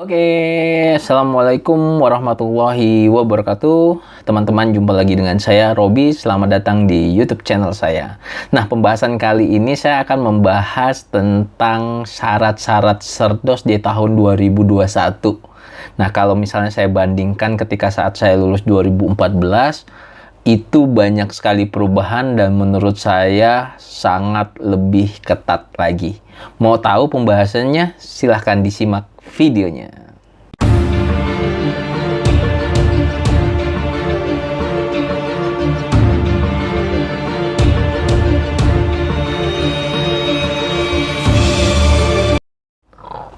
Oke, Assalamualaikum warahmatullahi wabarakatuh. Teman-teman, jumpa lagi dengan saya, Robi. Selamat datang di YouTube channel saya. Nah, pembahasan kali ini saya akan membahas tentang syarat-syarat Serdos di tahun 2021. Nah, kalau misalnya saya bandingkan ketika saat saya lulus 2014, itu banyak sekali perubahan dan menurut saya sangat lebih ketat lagi. Mau tahu pembahasannya? Silahkan disimak videonya.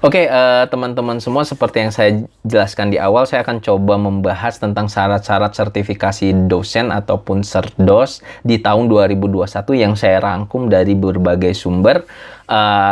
Oke, teman-teman semua, seperti yang saya jelaskan di awal, saya akan coba membahas tentang syarat-syarat sertifikasi dosen ataupun Serdos di tahun 2021 yang saya rangkum dari berbagai sumber.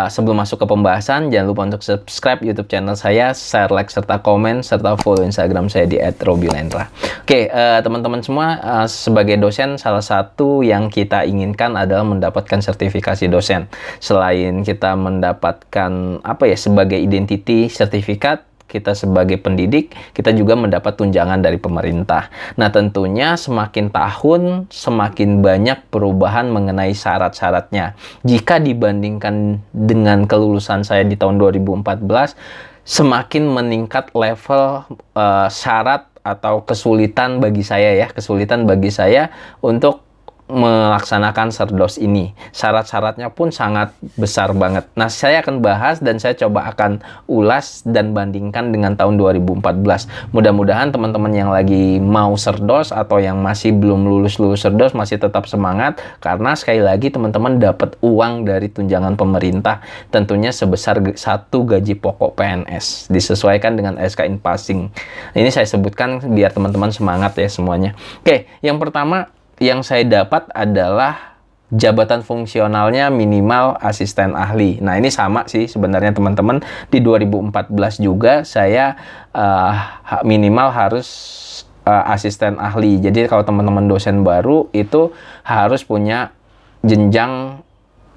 Sebelum masuk ke pembahasan, jangan lupa untuk subscribe YouTube channel saya, share, like, serta komen, serta follow Instagram saya di @robilendra. Oke, teman-teman semua, sebagai dosen, salah satu yang kita inginkan adalah mendapatkan sertifikasi dosen. Selain kita mendapatkan sebagai identity sertifikat, kita sebagai pendidik, kita juga mendapat tunjangan dari pemerintah. Nah, tentunya semakin tahun, semakin banyak perubahan mengenai syarat-syaratnya. Jika dibandingkan dengan kelulusan saya di tahun 2014, semakin meningkat level syarat atau kesulitan bagi saya untuk melaksanakan Serdos ini. Syarat-syaratnya pun sangat besar banget. Nah, saya akan bahas dan saya coba akan ulas dan bandingkan dengan tahun 2014. Mudah-mudahan teman-teman yang lagi mau Serdos atau yang masih belum lulus Serdos masih tetap semangat, karena sekali lagi teman-teman dapat uang dari tunjangan pemerintah, tentunya sebesar 1 gaji pokok PNS, disesuaikan dengan SK in passing. Ini saya sebutkan biar teman-teman semangat ya semuanya. Oke, yang pertama yang saya dapat adalah jabatan fungsionalnya minimal asisten ahli. Nah, ini sama sih sebenarnya teman-teman. Di 2014 juga saya minimal harus asisten ahli. Jadi kalau teman-teman dosen baru itu harus punya jenjang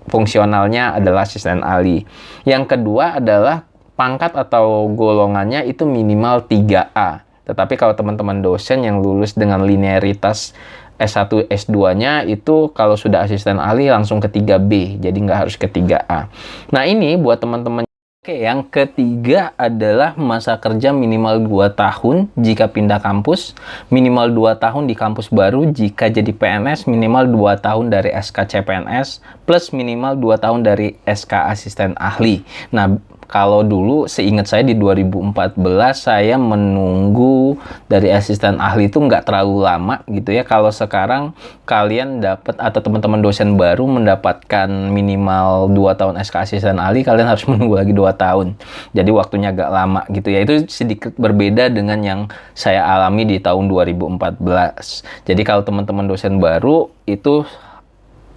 fungsionalnya adalah asisten ahli. Yang kedua adalah pangkat atau golongannya itu minimal 3A. Tetapi kalau teman-teman dosen yang lulus dengan linearitas S1, S2-nya itu kalau sudah asisten ahli langsung ke 3B, jadi nggak harus ke 3A. Nah, ini buat teman-teman. Oke, yang ketiga adalah masa kerja minimal 2 tahun jika pindah kampus, minimal 2 tahun di kampus baru jika jadi PNS, minimal 2 tahun dari SK CPNS, plus minimal 2 tahun dari SK asisten ahli. Nah, kalau dulu seingat saya di 2014 saya menunggu dari asisten ahli itu nggak terlalu lama gitu ya. Kalau sekarang kalian dapat atau teman-teman dosen baru mendapatkan minimal 2 tahun SK asisten ahli, kalian harus menunggu lagi 2 tahun. Jadi waktunya agak lama gitu ya. Itu sedikit berbeda dengan yang saya alami di tahun 2014. Jadi kalau teman-teman dosen baru itu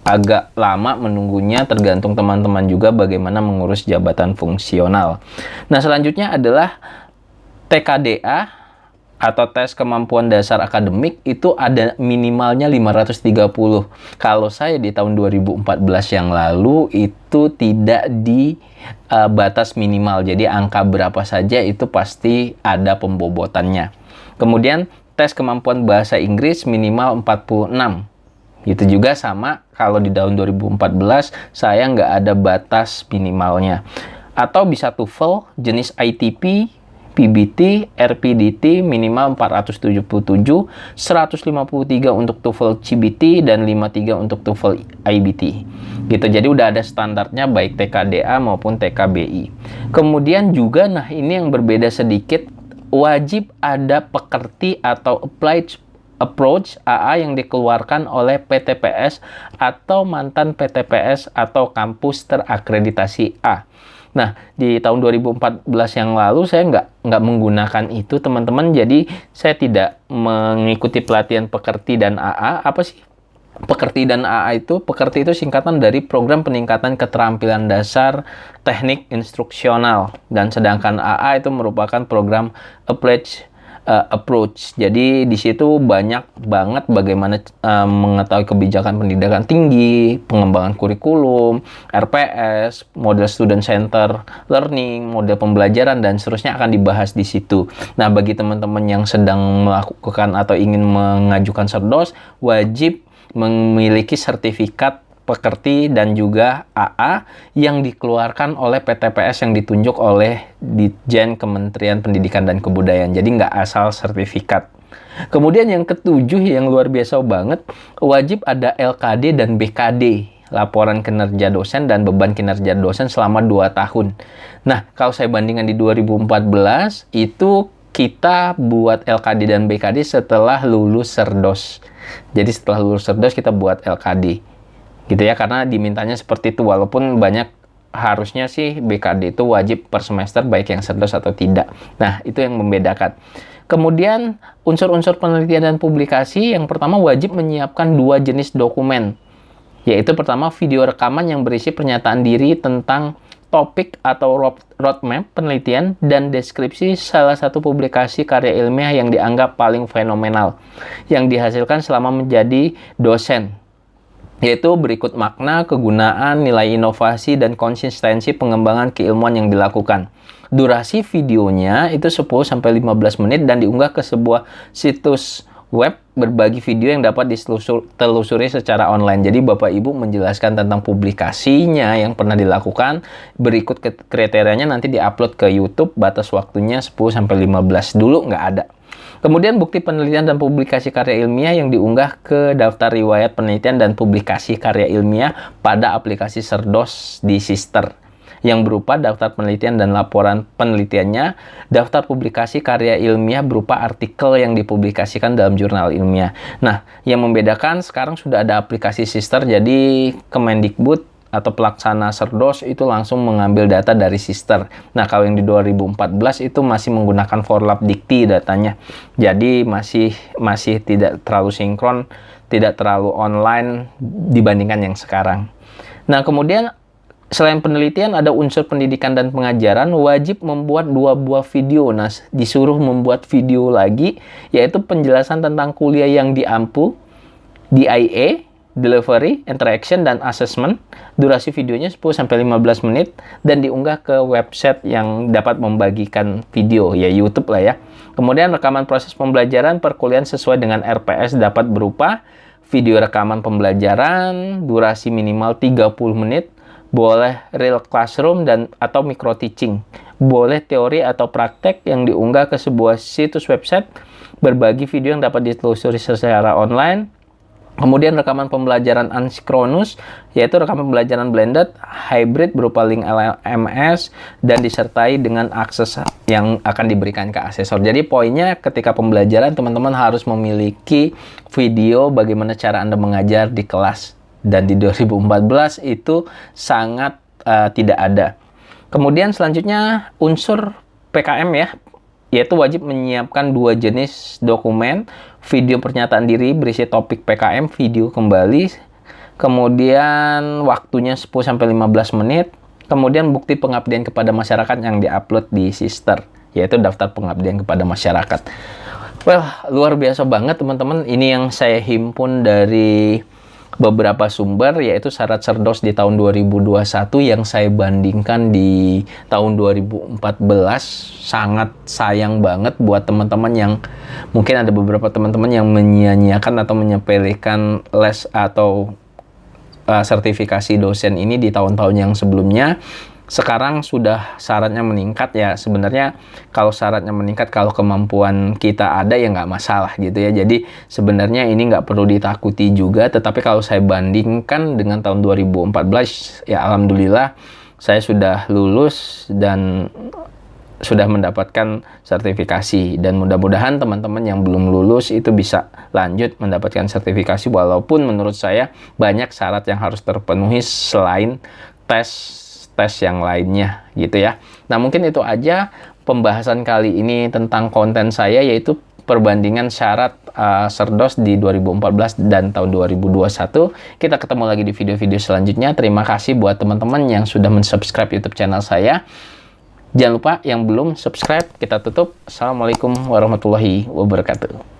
agak lama menunggunya, tergantung teman-teman juga bagaimana mengurus jabatan fungsional. Nah, selanjutnya adalah TKDA atau tes kemampuan dasar akademik, itu ada minimalnya 530. Kalau saya di tahun 2014 yang lalu itu tidak di batas minimal. Jadi angka berapa saja itu pasti ada pembobotannya. Kemudian tes kemampuan bahasa Inggris minimal 46. Itu juga sama, kalau di tahun 2014 saya nggak ada batas minimalnya. Atau bisa TOEFL jenis ITP, PBT, RPDT minimal 477, 153 untuk TOEFL CBT, dan 53 untuk TOEFL IBT. Gitu, jadi udah ada standarnya baik TKDA maupun TKBI. Kemudian juga, nah ini yang berbeda sedikit, wajib ada pekerti atau applied approach AA yang dikeluarkan oleh PTPS atau mantan PTPS atau kampus terakreditasi A. Nah, di tahun 2014 yang lalu saya nggak menggunakan itu, teman-teman. Jadi saya tidak mengikuti pelatihan pekerti dan AA. Apa sih pekerti dan AA itu? Pekerti itu singkatan dari Program Peningkatan Keterampilan Dasar Teknik Instruksional, dan sedangkan AA itu merupakan program Applied approach. Jadi di situ banyak banget bagaimana mengetahui kebijakan pendidikan tinggi, pengembangan kurikulum, RPS, model student center learning, model pembelajaran dan seterusnya akan dibahas di situ. Nah, bagi teman-teman yang sedang melakukan atau ingin mengajukan Cerdos, wajib memiliki sertifikat pekerti dan juga AA yang dikeluarkan oleh PTPS yang ditunjuk oleh Ditjen Kementerian Pendidikan dan Kebudayaan. Jadi nggak asal sertifikat. Kemudian yang ketujuh yang luar biasa banget, wajib ada LKD dan BKD, laporan kinerja dosen dan beban kinerja dosen selama 2 tahun. Nah, kalau saya bandingkan di 2014, itu kita buat LKD dan BKD setelah lulus Cerdos. Jadi setelah lulus Cerdos kita buat LKD. Gitu ya, karena dimintanya seperti itu, walaupun banyak harusnya sih BKD itu wajib per semester baik yang Cerdos atau tidak. Nah, itu yang membedakan. Kemudian unsur-unsur penelitian dan publikasi, yang pertama wajib menyiapkan 2 jenis dokumen, yaitu pertama video rekaman yang berisi pernyataan diri tentang topik atau roadmap penelitian dan deskripsi salah satu publikasi karya ilmiah yang dianggap paling fenomenal yang dihasilkan selama menjadi dosen, yaitu berikut makna, kegunaan, nilai inovasi, dan konsistensi pengembangan keilmuan yang dilakukan. Durasi videonya itu 10-15 menit dan diunggah ke sebuah situs web berbagi video yang dapat ditelusuri secara online. Jadi Bapak Ibu menjelaskan tentang publikasinya yang pernah dilakukan, berikut kriterianya nanti diupload ke YouTube, batas waktunya 10-15, dulu nggak ada. Kemudian bukti penelitian dan publikasi karya ilmiah yang diunggah ke daftar riwayat penelitian dan publikasi karya ilmiah pada aplikasi Cerdos di Sister, yang berupa daftar penelitian dan laporan penelitiannya, daftar publikasi karya ilmiah berupa artikel yang dipublikasikan dalam jurnal ilmiah. Nah, yang membedakan sekarang sudah ada aplikasi Sister, jadi Kemendikbud atau pelaksana Cerdos itu langsung mengambil data dari Sister. Nah, kalau yang di 2014 itu masih menggunakan Forlab Dikti datanya. Jadi masih tidak terlalu sinkron, tidak terlalu online dibandingkan yang sekarang. Nah, kemudian selain penelitian ada unsur pendidikan dan pengajaran, wajib membuat 2 buah video. Nah, disuruh membuat video lagi, yaitu penjelasan tentang kuliah yang diampu, DIA, delivery, interaction, dan assessment. Durasi videonya 10-15 menit dan diunggah ke website yang dapat membagikan video, ya YouTube lah ya. Kemudian rekaman proses pembelajaran perkuliahan sesuai dengan RPS dapat berupa video rekaman pembelajaran, durasi minimal 30 menit, boleh real classroom dan atau micro teaching, boleh teori atau praktek yang diunggah ke sebuah situs website, berbagi video yang dapat ditelusuri secara online. Kemudian rekaman pembelajaran asinkronus, yaitu rekaman pembelajaran blended, hybrid berupa link LMS, dan disertai dengan akses yang akan diberikan ke asesor. Jadi poinnya ketika pembelajaran teman-teman harus memiliki video bagaimana cara Anda mengajar di kelas. Dan di 2014 itu sangat tidak ada. Kemudian selanjutnya unsur PKM ya, yaitu wajib menyiapkan 2 jenis dokumen, video pernyataan diri berisi topik PKM, video kembali, kemudian waktunya 10-15 menit, kemudian bukti pengabdian kepada masyarakat yang diupload di Sister, yaitu daftar pengabdian kepada masyarakat. Well, luar biasa banget teman-teman, ini yang saya himpun dari beberapa sumber, yaitu syarat Cerdos di tahun 2021 yang saya bandingkan di tahun 2014. Sangat sayang banget buat teman-teman yang mungkin ada beberapa teman-teman yang menyia-nyiakan atau menyepelekan les atau sertifikasi dosen ini di tahun-tahun yang sebelumnya. Sekarang sudah syaratnya meningkat ya. Sebenarnya kalau syaratnya meningkat, kalau kemampuan kita ada ya nggak masalah gitu ya. Jadi sebenarnya ini nggak perlu ditakuti juga. Tetapi kalau saya bandingkan dengan tahun 2014, ya alhamdulillah saya sudah lulus dan sudah mendapatkan sertifikasi. Dan mudah-mudahan teman-teman yang belum lulus itu bisa lanjut mendapatkan sertifikasi. Walaupun menurut saya banyak syarat yang harus terpenuhi selain tes yang lainnya gitu ya. Nah, mungkin itu aja pembahasan kali ini tentang konten saya, yaitu perbandingan syarat Cerdos di 2014 dan tahun 2021. Kita ketemu lagi di video-video selanjutnya. Terima kasih buat teman-teman yang sudah mensubscribe YouTube channel saya. Jangan lupa yang belum subscribe, kita tutup. Assalamualaikum warahmatullahi wabarakatuh.